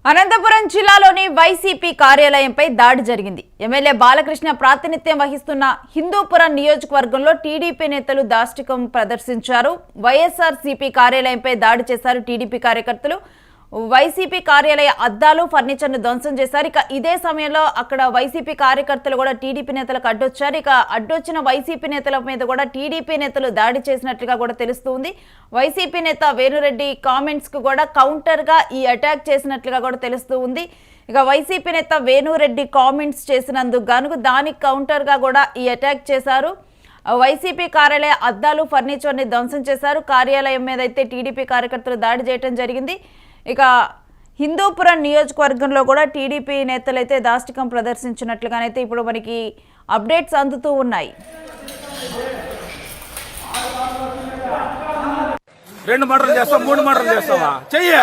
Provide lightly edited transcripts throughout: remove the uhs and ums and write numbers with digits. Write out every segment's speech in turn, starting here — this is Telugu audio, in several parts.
అనంతపురం జిల్లాలోని వైసీపీ కార్యాలయంపై దాడి జరిగింది. ఎమ్మెల్యే బాలకృష్ణ ప్రాతినిధ్యం వహిస్తున్న హిందూపురం నియోజకవర్గంలో టీడీపీ నేతలు దాష్టికం ప్రదర్శించారు. వైఎస్ఆర్సీపీ కార్యాలయంపై దాడి చేశారు టీడీపీ కార్యకర్తలు. వైసీపీ కార్యాలయ అద్దాలు ఫర్నిచర్ను ధ్వంసం చేశారు. ఇక ఇదే సమయంలో అక్కడ వైసీపీ కార్యకర్తలు కూడా టీడీపీ నేతలకు అడ్డొచ్చారు. ఇక అడ్డొచ్చిన వైసీపీ నేతల మీద కూడా టీడీపీ నేతలు దాడి చేసినట్లుగా కూడా తెలుస్తుంది. వైసీపీ నేత వేణురెడ్డి కామెంట్స్ కు కూడా కౌంటర్ గా ఈ అటాక్ చేసినట్లుగా కూడా తెలుస్తూ ఉంది. ఇక వైసీపీ నేత వేణురెడ్డి కామెంట్స్ చేసినందుకు గాను దానికి కౌంటర్ గా కూడా ఈ అటాక్ చేశారు. వైసీపీ కార్యాలయ అద్దాలు ఫర్నిచర్ ని ధ్వంసం చేశారు. కార్యాలయం మీద అయితే టీడీపీ కార్యకర్తలు దాడి చేయడం జరిగింది. ఇక హిందూపురం నియోజకవర్గంలో కూడా టీడీపీ నేతలైతే దాష్టికం ప్రదర్శించినట్లుగానైతే ఇప్పుడు మనకి అప్డేట్స్ అందుతూ ఉన్నాయి. 2 మర్డర్లు చేస్తాం, 3 మర్డర్లు చేస్తావా? చెయ్య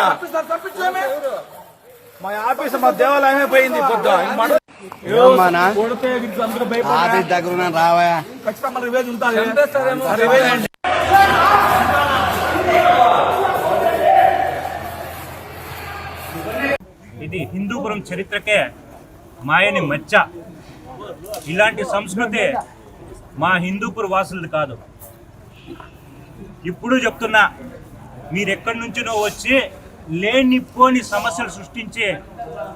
మా ఆఫీస్ మా దేవాలయమే పోయింది. దగ్గర రావా ఖచ్చితంగా రివేజ్ ఉంటుంది. ఇది హిందూపురం చరిత్రకే మాయని మచ్చ. ఇలాంటి సంస్కృతి మా హిందూపుర వాసులది కాదు. ఇప్పుడు చెప్తున్నా, మీరెక్కడి నుంచినో వచ్చి లేనిపోని సమస్యలు సృష్టించి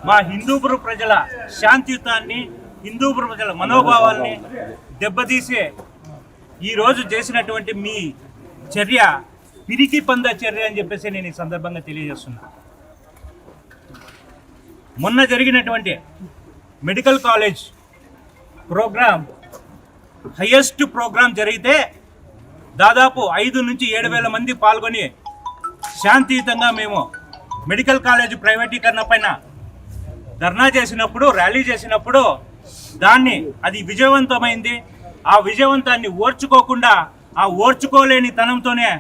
మా హిందూపుర ప్రజల శాంతియుతాన్ని, హిందూపుర ప్రజల మనోభావాల్ని దెబ్బతీసే ఈరోజు చేసినటువంటి మీ చర్య పిరికి పంద చర్య అని చెప్పేసి నేను ఈ సందర్భంగా తెలియజేస్తున్నా. మొన్న జరిగినటువంటి medical college program highest program జరిగితే దాదాపు 5 నుంచి 7,000 మంది పాల్గొని శాంతియుతంగా మేము మెడికల్ కాలేజ్ ప్రైవేటీకరణ పైన ధర్నా చేసినప్పుడు, ర్యాలీ చేసినప్పుడు అది విజయవంతమైంది. ఆ విజయవంతాన్ని ఓర్చుకోకుండా, ఆ ఓర్చుకోలేని తనంతోనే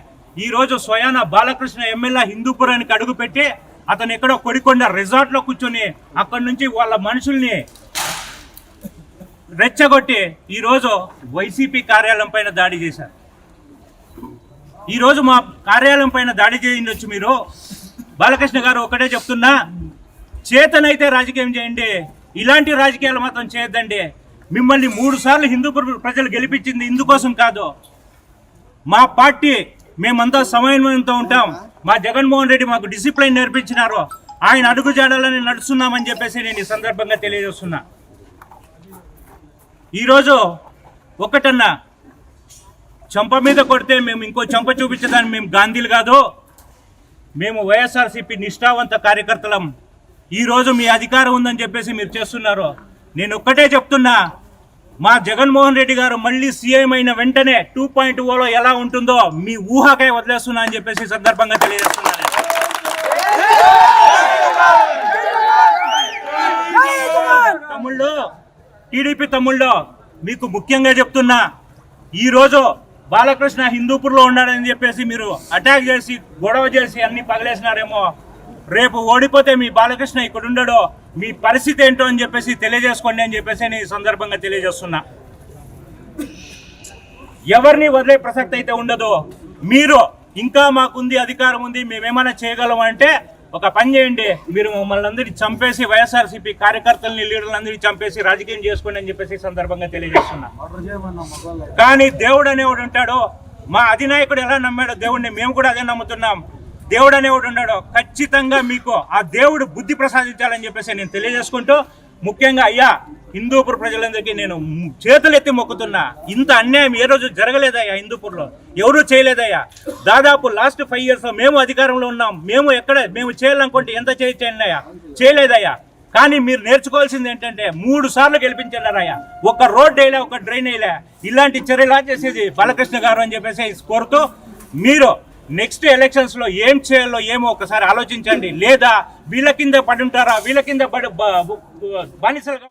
ఈరోజు స్వయాన బాలకృష్ణ ఎమ్మెల్యే హిందూపురానికి అడుగుపెట్టి అతను ఎక్కడో కొడికొండ రిసార్ట్లో కూర్చొని అక్కడి నుంచి వాళ్ళ మనుషుల్ని రెచ్చగొట్టి ఈరోజు వైసీపీ కార్యాలయం పైన దాడి చేశారు. ఈరోజు మా కార్యాలయం పైన దాడి చేయించవచ్చు మీరు. బాలకృష్ణ గారు ఒకటే చెప్తున్నా, చేతనైతే రాజకీయం చేయండి, ఇలాంటి రాజకీయాలు మాత్రం చేయొద్దండి. మిమ్మల్ని 3 సార్లు హిందూపుర ప్రజలు గెలిపించింది ఇందుకోసం కాదు. మా పార్టీ మేమంతా సమన్వయంతో ఉంటాం. మా జగన్మోహన్ రెడ్డి మాకు డిసిప్లిన్ నేర్పించినారు. ఆయన అడుగుజాడలని నడుస్తున్నామని చెప్పేసి నేను ఈ సందర్భంగా తెలియజేస్తున్నా. ఈరోజు ఒకటన్నా, చంప మీద కొడితే మేము ఇంకో చంప చూపించడానికి మేము గాంధీలు కాదు, మేము వైఎస్ఆర్సీపీ నిష్ఠావంత కార్యకర్తలం. ఈరోజు మీ అధికారం ఉందని చెప్పేసి మీరు చేస్తున్నారు. నేను ఒక్కటే చెప్తున్నా, మా జగన్మోహన్ రెడ్డి గారు మళ్ళీ సీఎం అయిన వెంటనే 2.0లో ఎలా ఉంటుందో మీ ఊహకే వదిలేస్తున్నా అని చెప్పేసి సందర్భంగా తెలియజేస్తున్నాను. తమ్ముళ్ళు, టీడీపీ తమ్ముళ్ళు, మీకు ముఖ్యంగా చెప్తున్నా, ఈరోజు బాలకృష్ణ హిందూపూర్లో ఉన్నాడని చెప్పేసి మీరు అటాక్ చేసి గొడవ చేసి అన్ని పగలేసినారేమో. రేపు ఓడిపోతే మీ బాలకృష్ణ ఇక్కడ ఉండడో, మీ పరిస్థితి ఏంటో అని చెప్పేసి తెలియజేసుకోండి అని చెప్పేసి నేను ఈ సందర్భంగా తెలియజేస్తున్నా. ఎవరిని వదిలే ప్రసక్తి అయితే ఉండదు. మీరు ఇంకా మాకుంది, అధికారం ఉంది, మేమేమైనా చేయగలం అంటే ఒక పని చేయండి, మీరు మమ్మల్ని అందరినీ చంపేసి వైఎస్ఆర్సీపీ కార్యకర్తలని, లీడర్లందరినీ చంపేసి రాజకీయం చేసుకోండి అని చెప్పేసి సందర్భంగా తెలియజేస్తున్నా. కానీ దేవుడు అనేవాడు ఉంటాడు. మా అధినాయకుడు ఎలా నమ్మాడో దేవుడిని మేము కూడా అదే నమ్ముతున్నాం. దేవుడు అనేవాడు ఉన్నాడు. ఖచ్చితంగా మీకు ఆ దేవుడు బుద్ధి ప్రసాదించాలని చెప్పేసి నేను తెలియజేసుకుంటూ, ముఖ్యంగా అయ్యా హిందూపుర ప్రజలందరికీ నేను చేతులు ఎత్తి మొక్కుతున్నా. ఇంత అన్యాయం ఏ రోజు జరగలేదయ్యా, హిందూపూర్లో ఎవరూ చేయలేదయ్యా. దాదాపు లాస్ట్ 5 years మేము అధికారంలో ఉన్నాం. మేము చేయాలనుకుంటే ఎంత చేయలేదయ్యా, చేయలేదయ్యా. కానీ మీరు నేర్చుకోవాల్సింది ఏంటంటే 3 సార్లు గెలిపించారయ్యా. ఒక రోడ్ వేయలే, ఒక డ్రైన్ వేయలే. ఇలాంటి చర్యలా చేసేది బాలకృష్ణ గారు అని చెప్పేసి కోరుతూ, మీరు నెక్స్ట్ ఎలక్షన్స్ లో ఏం చేయాలో ఏమో ఒకసారి ఆలోచించండి. లేదా వీళ్ళ కింద పడి ఉంటారా, వీళ్ళ కింద బానిసలుగా.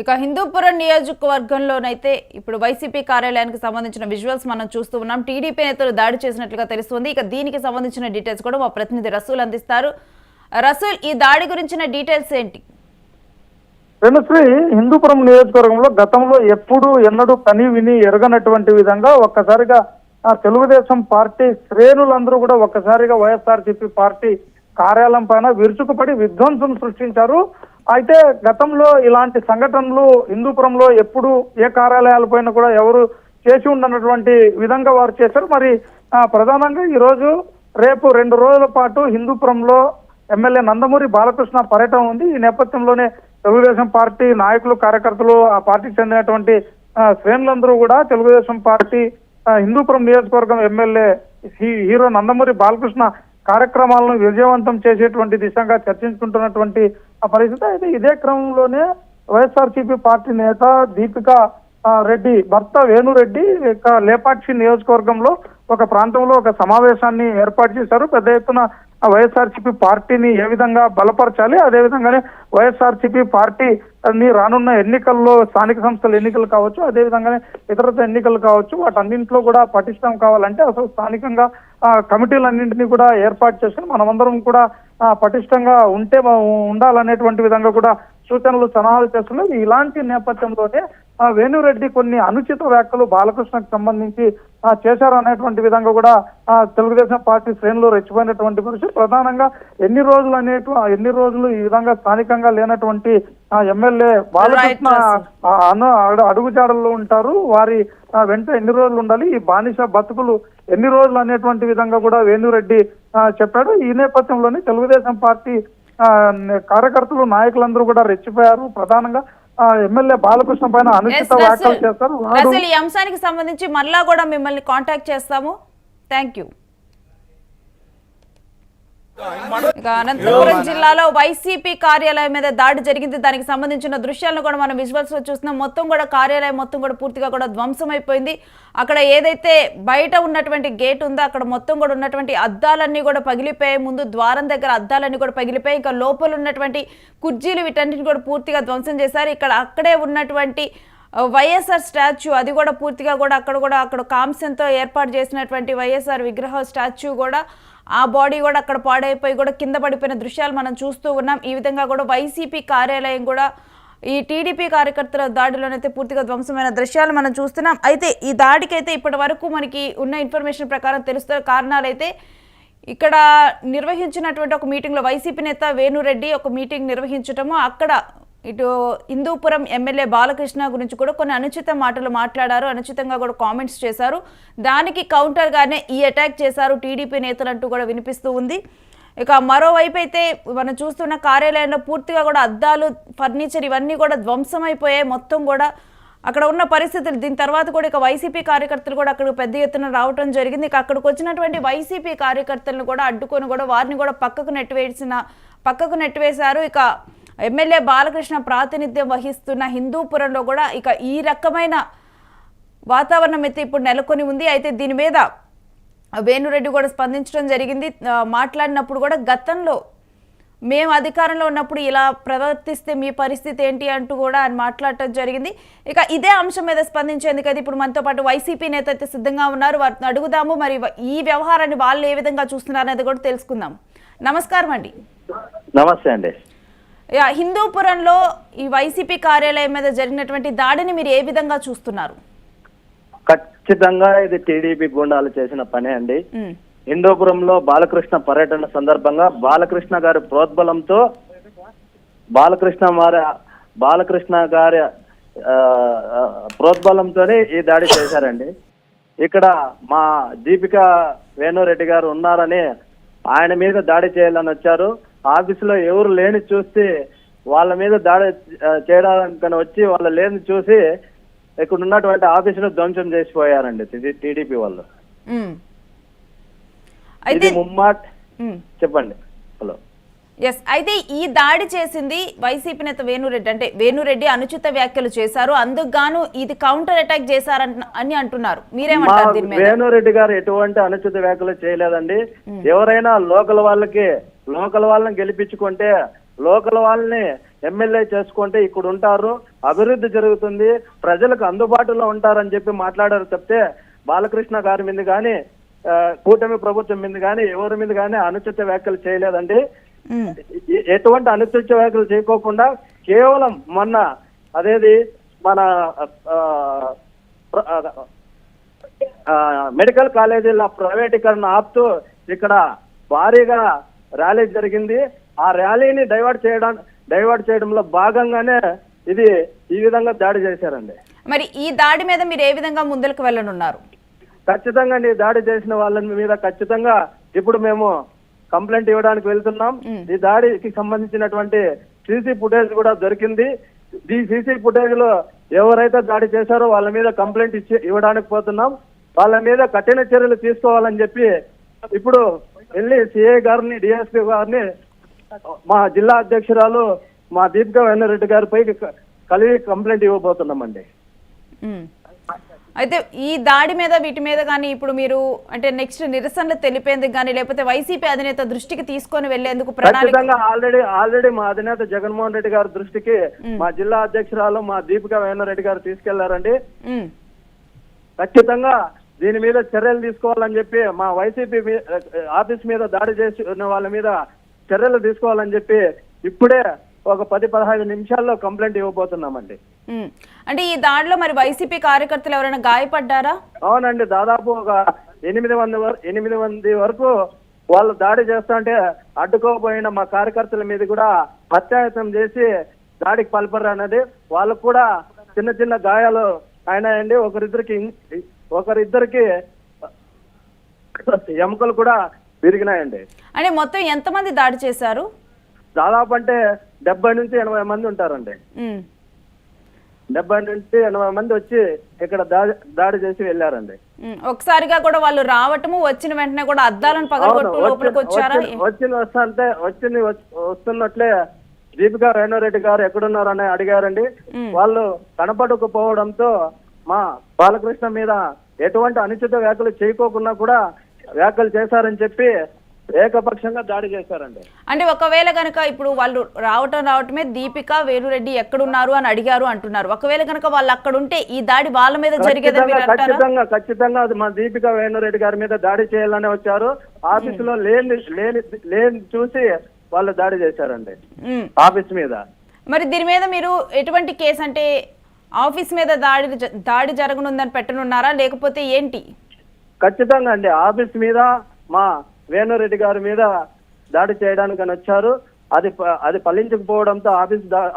ఇక హిందూపురం నియోజకవర్గంలోనైతే ఇప్పుడు వైసీపీ కార్యాలయానికి సంబంధించిన విజువల్స్ మనం చూస్తూ ఉన్నాం. టీడీపీ నేతలు దాడి చేసినట్లుగా తెలుస్తుంది. ఇక దీనికి సంబంధించిన డీటెయిల్స్ కూడా మా ప్రతినిధి రసూల్ అందిస్తారు. రసూల్, ఈ దాడి గురించిన డీటెయిల్స్ ఏంటి? శ్రీ హిందూపురం నియోజకవర్గంలో గతంలో ఎన్నడూ కని విని ఎరగనటువంటి విధంగా ఒక్కసారిగా తెలుగుదేశం పార్టీ శ్రేణులందరూ కూడా ఒక్కసారిగా వైఎస్ఆర్సీపీ పార్టీ కార్యాలయం పైన విరుచుకుపడి విధ్వంసం సృష్టించారు. అయితే గతంలో ఇలాంటి సంఘటనలు హిందూపురంలో ఎప్పుడు ఏ కార్యాలయాలపైన కూడా ఎవరు చేసి ఉండనటువంటి విధంగా వారు చేశారు. మరి ప్రధానంగా ఈ రోజు రేపు 2 రోజుల పాటు హిందూపురంలో ఎమ్మెల్యే నందమూరి బాలకృష్ణ పర్యటన ఉంది. ఈ నేపథ్యంలోనే తెలుగుదేశం పార్టీ నాయకులు కార్యకర్తలు ఆ పార్టీకి చెందినటువంటి శ్రేణులందరూ కూడా తెలుగుదేశం పార్టీ హిందూపురం నియోజకవర్గం ఎమ్మెల్యే హీరో నందమూరి బాలకృష్ణ కార్యక్రమాలను విజయవంతం చేసేటువంటి దిశగా చర్చించుకుంటున్నటువంటి పరిస్థితి. అయితే ఇదే క్రమంలోనే వైఎస్ఆర్సీపీ పార్టీ నేత దీపికా రెడ్డి భర్త వేణురెడ్డి లేపాక్షి నియోజకవర్గంలో ఒక ప్రాంతంలో ఒక సమావేశాన్ని ఏర్పాటు చేశారు. పెద్ద ఎత్తున వైఎస్ఆర్సీపీ పార్టీని ఏ విధంగా బలపరచాలి, అదేవిధంగానే వైఎస్ఆర్సీపీ పార్టీని రానున్న ఎన్నికల్లో స్థానిక సంస్థల ఎన్నికలు కావచ్చు, అదేవిధంగానే ఇతరత ఎన్నికలు కావచ్చు, వాటన్నింటిలో కూడా పటిష్టం కావాలంటే అసలు స్థానికంగా కమిటీలన్నింటినీ కూడా ఏర్పాటు చేసుకుని మనమందరం కూడా పటిష్టంగా ఉండాలనేటువంటి విధంగా కూడా సూచనలు సలహాలు చేస్తున్నారు. ఇలాంటి నేపథ్యంలోనే వేణురెడ్డి కొన్ని అనుచిత వ్యాఖ్యలు బాలకృష్ణకు సంబంధించి చేశారు అనేటువంటి విధంగా కూడా తెలుగుదేశం పార్టీ శ్రేణులు రెచ్చిపోయినటువంటి పరిస్థితి. ప్రధానంగా ఎన్ని రోజులు ఈ విధంగా స్థానికంగా లేనటువంటి ఎమ్మెల్యే బాలకృష్ణ అడుగుజాడల్లో ఉంటారు, వారి వెంట ఎన్ని రోజులు ఉండాలి, ఈ బానిస బతుకులు ఎన్ని రోజులు అనేటువంటి విధంగా కూడా వేణురెడ్డి చెప్పాడు. ఈ నేపథ్యంలోనే తెలుగుదేశం పార్టీ కార్యకర్తలు నాయకులందరూ కూడా రెచ్చిపోయారు. ప్రధానంగా ఎమ్మెల్యే బాలకృష్ణ పైన అనుచిత వ్యాఖ్యలు చేస్తారు. ఈ అంశానికి సంబంధించి మళ్ళా కూడా మిమ్మల్ని కాంటాక్ట్ చేస్తాము. Thank you. ఇక అనంతపురం జిల్లాలో వైసీపీ కార్యాలయం మీద దాడి జరిగింది. దానికి సంబంధించిన దృశ్యాలను కూడా మనం విజువల్స్ లో చూస్తున్నాం. మొత్తం కూడా కార్యాలయం మొత్తం కూడా పూర్తిగా కూడా ధ్వంసం అయిపోయింది. అక్కడ ఏదైతే బయట ఉన్నటువంటి గేట్ ఉందో అక్కడ మొత్తం కూడా ఉన్నటువంటి అద్దాలన్నీ కూడా పగిలిపోయాయి. ముందు ద్వారం దగ్గర అద్దాలన్నీ కూడా పగిలిపోయాయి. ఇంకా లోపల ఉన్నటువంటి కుర్చీలు వీటన్నిటిని కూడా పూర్తిగా ధ్వంసం చేశారు. అక్కడే ఉన్నటువంటి వైఎస్ఆర్ స్టాచ్యూ అది కూడా పూర్తిగా కూడా అక్కడ కాంస్యంతో ఏర్పాటు చేసినటువంటి వైఎస్ఆర్ విగ్రహ స్టాచ్యూ కూడా ఆ బాడీ కూడా అక్కడ పాడైపోయి కూడా కింద పడిపోయిన దృశ్యాలు మనం చూస్తూ ఉన్నాం. ఈ విధంగా కూడా వైసీపీ కార్యాలయం కూడా ఈ టీడీపీ కార్యకర్తల దాడిలోనైతే పూర్తిగా ధ్వంసమైన దృశ్యాలు మనం చూస్తున్నాం. అయితే ఈ దాడికైతే ఇప్పటి వరకు మనకి ఉన్న ఇన్ఫర్మేషన్ ప్రకారం తెలుస్తున్న కారణాలైతే ఇక్కడ నిర్వహించినటువంటి ఒక మీటింగ్లో వైసీపీ నేత వేణురెడ్డి ఒక మీటింగ్ నిర్వహించటము, అక్కడ ఇటు హిందూపురం ఎమ్మెల్యే బాలకృష్ణ గురించి కూడా కొన్ని అనుచిత మాటలు మాట్లాడారు, అనుచితంగా కూడా కామెంట్స్ చేశారు. దానికి కౌంటర్గానే ఈ అటాక్ చేశారు టీడీపీ నేతలు అంటూ కూడా వినిపిస్తూ ఉంది. ఇక మరోవైపు అయితే మనం చూస్తున్న కార్యాలయంలో పూర్తిగా కూడా అద్దాలు, ఫర్నిచర్ ఇవన్నీ కూడా ధ్వంసమైపోయాయి. మొత్తం కూడా అక్కడ ఉన్న పరిస్థితులు. దీని తర్వాత కూడా ఇక వైసీపీ కార్యకర్తలు కూడా అక్కడికి పెద్ద ఎత్తున రావడం జరిగింది. ఇక అక్కడికి వచ్చినటువంటి వైసీపీ కార్యకర్తలను కూడా అడ్డుకొని కూడా వారిని కూడా పక్కకు నెట్టివేశారు. ఇక ఎమ్మెల్యే బాలకృష్ణ ప్రాతినిధ్యం వహిస్తున్న హిందూపురంలో కూడా ఇక ఈ రకమైన వాతావరణం అయితే ఇప్పుడు నెలకొని ఉంది. అయితే దీని మీద వేణురెడ్డి కూడా స్పందించడం జరిగింది. మాట్లాడినప్పుడు కూడా గతంలో మేము అధికారంలో ఉన్నప్పుడు ఇలా ప్రవర్తిస్తే మీ పరిస్థితి ఏంటి అంటూ కూడా ఆయన మాట్లాడటం జరిగింది. ఇక ఇదే అంశం మీద స్పందించేందుకు అయితే ఇప్పుడు మనతో పాటు వైసీపీ నేత అయితే సిద్ధంగా ఉన్నారు. వారిని అడుగుదాము, మరి ఈ వ్యవహారాన్ని వాళ్ళు ఏ విధంగా చూస్తున్నారు అనేది కూడా తెలుసుకుందాం. నమస్కారం అండి. నమస్తే అండి. హిందూపురంలో ఈ వైసీపీ కార్యాలయం మీద జరిగినటువంటి దాడిని మీరు ఏ విధంగా చూస్తున్నారు? ఖచ్చితంగా ఇది టీడీపీ గుండాలు చేసిన పనే అండి. హిందూపురంలో బాలకృష్ణ పర్యటన సందర్భంగా బాలకృష్ణ గారి ప్రోద్బలంతో బాలకృష్ణ గారి ప్రోద్బలంతోనే ఈ దాడి చేశారండి. ఇక్కడ మా దీపికా వేణురెడ్డి గారు ఉన్నారని ఆయన మీద దాడి చేయాలని వచ్చారు. ఆఫీసులో ఎవరు లేని చూసి వాళ్ళ మీద దాడి చేయడానికి వచ్చి వాళ్ళ లేని చూసి ఇక్కడ ఉన్నటువంటి ఆఫీసును ధ్వంసం చేసిపోయారండి టీడీపీ వాళ్ళు. ఇది చెప్పండి. హలో. ఎస్, అయితే ఈ దాడి చేసింది వైసీపీ నేత వేణురెడ్డి. అంటే వేణురెడ్డి అనుచిత వ్యాఖ్యలు చేశారు, అందుకు గాను ఇది కౌంటర్ అటాక్ చేశారని అంటున్నారు. మీరేమంటారు దీని మీద? వేణురెడ్డి గారు ఎటువంటి అనుచిత వ్యాఖ్యలు చేయలేదండి. ఎవరైనా లోకల్ వాళ్ళని గెలిపించుకుంటే, లోకల్ వాళ్ళని ఎమ్మెల్యే చేసుకుంటే ఇక్కడ ఉంటారు, అభివృద్ధి జరుగుతుంది, ప్రజలకు అందుబాటులో ఉంటారని చెప్పి మాట్లాడారు తప్పితే బాలకృష్ణ గారి మీద కానీ కూటమి ప్రభుత్వం మీద కానీ ఎవరి మీద కానీ అనుచిత వ్యాఖ్యలు చేయలేదండి. ఎటువంటి అనుచిత వ్యాఖ్యలు చేయకోకుండా కేవలం మొన్న అదేది మన మెడికల్ కాలేజీల ప్రైవేటీకరణ ఆపుతూ ఇక్కడ భారీగా ర్యాలీ జరిగింది. ఆ ర్యాలీని డైవర్ట్ చేయడంలో భాగంగానే ఇది ఈ విధంగా దాడి చేశారండి. మరి ఈ దాడి మీద మీరు ఏ విధంగా ముందుకు వెళ్ళనున్నారు? ఖచ్చితంగా ఈ దాడి చేసిన వాళ్ళ మీద ఖచ్చితంగా ఇప్పుడు మేము కంప్లైంట్ ఇవ్వడానికి వెళ్తున్నాం. ఈ దాడికి సంబంధించినటువంటి సీసీ ఫుటేజ్ కూడా దొరికింది. ఈ సీసీ ఫుటేజ్ లో ఎవరైతే దాడి చేశారో వాళ్ళ మీద కంప్లైంట్ ఇవ్వడానికి పోతున్నాం. వాళ్ళ మీద కఠిన చర్యలు తీసుకోవాలని చెప్పి ఇప్పుడు వెళ్ళి సిఐ గారిని, డిఎస్పీ గారిని, మా జిల్లా అధ్యక్షురాలు మా దీపికా వెన్నారెడ్డి గారిపై కలిగి కంప్లైంట్ ఇవ్వబోతున్నామండి. అయితే ఈ దాడి మీద వీటి మీద కానీ ఇప్పుడు మీరు అంటే నెక్స్ట్ నిరసనలు తెలిపేందుకు కానీ లేకపోతే వైసీపీ అధినేత దృష్టికి తీసుకొని వెళ్లేందుకు ఖచ్చితంగా ఆల్రెడీ మా అధినేత జగన్మోహన్ రెడ్డి గారి దృష్టికి మా జిల్లా అధ్యక్షురాలు మా దీపికా వెన్నారెడ్డి గారు తీసుకెళ్లారండి. ఖచ్చితంగా దీని మీద చర్యలు తీసుకోవాలని చెప్పి మా వైసీపీ ఆఫీస్ మీద దాడి చేసిన వాళ్ళ మీద చర్యలు తీసుకోవాలని చెప్పి ఇప్పుడే ఒక 10-15 నిమిషాల్లో కంప్లైంట్ ఇవ్వబోతున్నామండి. అంటే ఈ దాడిలో మరి వైసీపీ కార్యకర్తలు ఎవరైనా గాయపడ్డారా? అవునండి, దాదాపు ఒక 8 మంది వరకు వాళ్ళు దాడి చేస్తుంటే అడ్డుకోపోయిన మా కార్యకర్తల మీద కూడా హత్యాయత్నం చేసి దాడికి పాల్పడ్డారన్నది. వాళ్ళకు కూడా చిన్న చిన్న గాయాలు అయినాయండి. ఒకరిద్దరికి ఎముకలు కూడా విరిగినాయండి. అంటే మొత్తం ఎంతమంది దాడి చేశారు? దాదాపు అంటే 70 నుంచి 80 మంది ఉంటారండి. 70 నుంచి 80 మంది వచ్చి ఇక్కడ దాడి చేసి వెళ్ళారండి. ఒకసారిగా కూడా వాళ్ళు రావటము, వచ్చిన వెంటనే కూడా అద్దాలను పగలగొట్టు లోపలికి వచ్చారా? వస్తున్నట్లే దీపికా వేణురెడ్డి గారు ఎక్కడున్నారని అడిగారండి. వాళ్ళు కనపడకపోవడంతో మా బాలకృష్ణ మీద ఎటువంటి అనుచిత వ్యాఖ్యలు చేయకోకుండా కూడా వ్యాఖ్యలు చేశారని చెప్పి ఏకపక్షంగా దాడి చేశారండి. అంటే ఒకవేళ కనుక ఇప్పుడు వాళ్ళు రావటమే దీపికా వేణురెడ్డి ఎక్కడున్నారు అని అడిగారు అంటున్నారు. ఒకవేళ కనుక వాళ్ళు అక్కడ ఉంటే ఈ దాడి వాళ్ళ మీద జరిగేదని ఖచ్చితంగా అది మా దీపికా వేణురెడ్డి గారి మీద దాడి చేయాలని వచ్చారు. ఆఫీసులో లేని చూసి వాళ్ళు దాడి చేశారండి ఆఫీస్ మీద. మరి దీని మీద మీరు ఎటువంటి కేసు అంటే ఆఫీస్ మీద దాడి జరగనుందని పెట్టనున్నారా లేకపోతే ఏంటి? ఖచ్చితంగా అండి, ఆఫీస్ మీద మా వేణురెడ్డి గారి మీద దాడి చేయడానికి వచ్చారు. అది ఫలించకపోవడంతో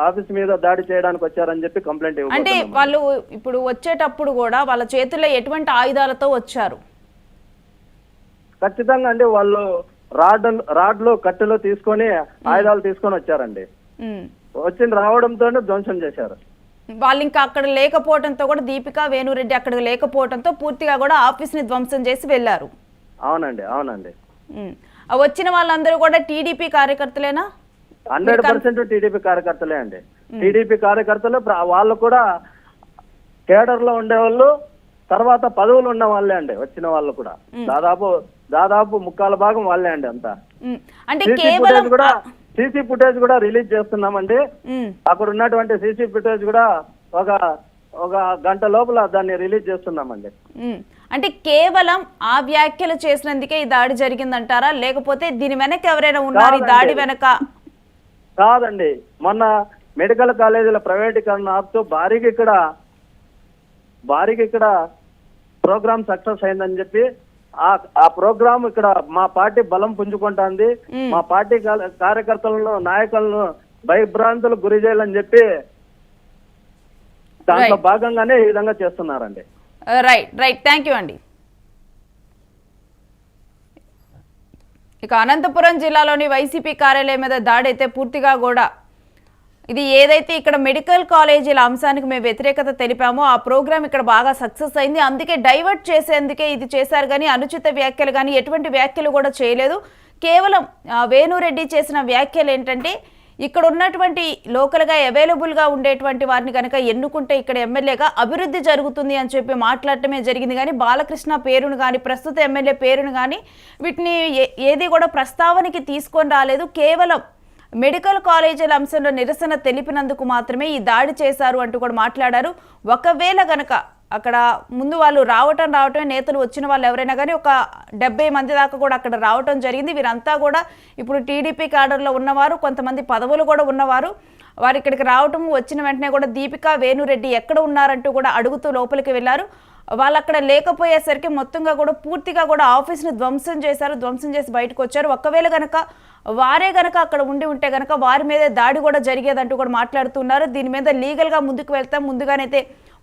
ఆఫీస్ మీద దాడి చేయడానికి వచ్చారని చెప్పి కంప్లైంట్ ఇవ్వాలి. అంటే వాళ్ళు ఇప్పుడు వచ్చేటప్పుడు కూడా వాళ్ళ చేతుల్లో ఎటువంటి ఆయుధాలతో వచ్చారు? ఖచ్చితంగా అండి, వాళ్ళు రాడ్లు కట్టెలు తీసుకొని ఆయుధాలు తీసుకొని వచ్చారండి. రావడంతోనే ధ్వంసం చేశారు. వాళ్ళు ఇంకా అక్కడ లేకపోవడంతో కూడా దీపికా వేణురెడ్డి అక్కడ లేకపోవడంతో పూర్తిగా కూడా ఆఫీస్ ని ధ్వంసం చేసి వెళ్లారు. అవునండి. వచ్చిన వాళ్ళందరూ కూడా టీడీపీ కార్యకర్తలేనా? 100% టీడీపీ కార్యకర్తలే అండి. టీడీపీ కార్యకర్తలు వాళ్ళు కూడా కేడర్ లో ఉండేవాళ్ళు, తర్వాత పదవులు ఉన్న వాళ్ళే అండి. వచ్చిన వాళ్ళు కూడా దాదాపు 3/4 వాళ్ళే అండి అంతా. అంటే కేవలం సీసీ ఫుటేజ్ కూడా రిలీజ్ చేస్తున్నామండి. అక్కడ ఉన్నటువంటి సీసీ ఫుటేజ్ కూడా ఒక గంట లోపల దాన్ని రిలీజ్ చేస్తున్నామండి. అంటే కేవలం ఆ వ్యాఖ్యలు చేసినందుకే ఈ దాడి జరిగిందంటారా లేకపోతే దీని వెనక ఎవరైనా ఉన్నారు? ఈ దాడి వెనక కాదండి, మొన్న మెడికల్ కాలేజీల ప్రైవేటీకరణ ఆపుతూ భారీగా ఇక్కడ ప్రోగ్రామ్ సక్సెస్ అయిందని చెప్పి ఆ ప్రోగ్రామ్ ఇక్కడ మా పార్టీ బలం పుంజుకుంటుంది. మా పార్టీ కార్యకర్తలను, నాయకులను భయభ్రాంతులకు గురి చేయాలని చెప్పి దాంట్లో భాగంగానే ఈ విధంగా చేస్తున్నారండి. రైట్ థ్యాంక్ యూ అండి. ఇక అనంతపురం జిల్లాలోని వైసీపీ కార్యాలయం మీద దాడి అయితే పూర్తిగా కూడా ఇది ఏదైతే ఇక్కడ మెడికల్ కాలేజీల అంశానికి మేము వ్యతిరేకత తెలిపామో ఆ ప్రోగ్రామ్ ఇక్కడ బాగా సక్సెస్ అయింది. అందుకే డైవర్ట్ చేసేందుకే ఇది చేశారు కానీ అనుచిత వ్యాఖ్యలు కానీ ఎటువంటి వ్యాఖ్యలు కూడా చేయలేదు. కేవలం వేణురెడ్డి చేసిన వ్యాఖ్యలు ఏంటంటే ఇక్కడ ఉన్నటువంటి లోకల్గా అవైలబుల్గా ఉండేటువంటి వారిని కనుక ఎన్నుకుంటే ఇక్కడ ఎమ్మెల్యేగా అభివృద్ధి జరుగుతుంది అని చెప్పి మాట్లాడటమే జరిగింది. కానీ బాలకృష్ణ పేరును కానీ ప్రస్తుత ఎమ్మెల్యే పేరును కానీ వీటిని ఏది కూడా ప్రస్తావనకి తీసుకొని రాలేదు. కేవలం మెడికల్ కాలేజీల అంశంలో నిరసన తెలిపినందుకు మాత్రమే ఈ దాడి చేశారు అంటూ కూడా మాట్లాడారు. ఒకవేళ గనక అక్కడ ముందు వాళ్ళు రావటమే నేతలు వచ్చిన వాళ్ళు ఎవరైనా కానీ ఒక 70 మంది దాకా కూడా అక్కడ రావటం జరిగింది. వీరంతా కూడా ఇప్పుడు టీడీపీ క్యాడర్లో ఉన్నవారు, కొంతమంది పదవులు కూడా ఉన్నవారు. వారు ఇక్కడికి రావటం వచ్చిన వెంటనే కూడా దీపికా వేణురెడ్డి ఎక్కడ ఉన్నారంటూ కూడా అడుగుతూ లోపలికి వెళ్ళారు. వాళ్ళు అక్కడ లేకపోయేసరికి మొత్తంగా కూడా పూర్తిగా కూడా ఆఫీస్ని ధ్వంసం చేశారు, ధ్వంసం చేసి బయటకు వచ్చారు. ఒకవేళ గనక వారే గనక అక్కడ ఉంటే గనక వారి మీద దాడి కూడా జరిగేదంటూ కూడా మాట్లాడుతున్నారు. దీని మీద లీగల్గా ముందుకు వెళ్తాం, ముందుగానైతే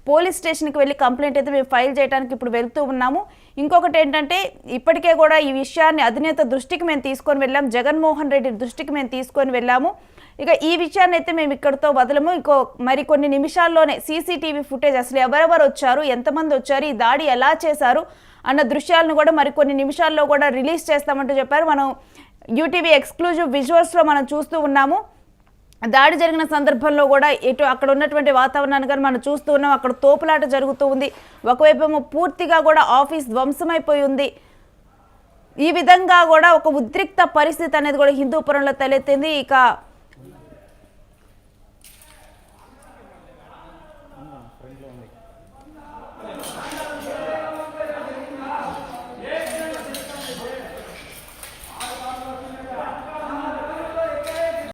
పోలీస్ స్టేషన్కి వెళ్ళి కంప్లైంట్ అయితే మేము ఫైల్ చేయడానికి ఇప్పుడు వెళ్తూ ఉన్నాము. ఇంకొకటి ఏంటంటే ఇప్పటికే కూడా ఈ విషయాన్ని అధినేత దృష్టికి మేము తీసుకొని వెళ్ళాం, జగన్మోహన్ రెడ్డి దృష్టికి మేము తీసుకొని వెళ్ళాము. ఇక ఈ విషయాన్ని అయితే మేము ఇక్కడితో వదలము. మరికొన్ని నిమిషాల్లోనే సీసీటీవీ ఫుటేజ్ అసలు ఎవరెవరు వచ్చారు, ఎంతమంది వచ్చారు, ఈ దాడి ఎలా చేశారు అన్న దృశ్యాలను కూడా మరికొన్ని నిమిషాల్లో కూడా రిలీజ్ చేస్తామంటూ చెప్పారు. మనం యూటీవీ ఎక్స్క్లూజివ్ విజువల్స్లో మనం చూస్తూ ఉన్నాము. దాడి జరిగిన సందర్భంలో కూడా అక్కడ ఉన్నటువంటి వాతావరణాన్ని కానీ మనం చూస్తూ ఉన్నాం. అక్కడ తోపులాట జరుగుతూ ఉంది, ఒకవైపు పూర్తిగా కూడా ఆఫీస్ ధ్వంసమైపోయి ఉంది. ఈ విధంగా కూడా ఒక ఉద్రిక్త పరిస్థితి అనేది కూడా హిందూపురంలో తలెత్తింది. ఇక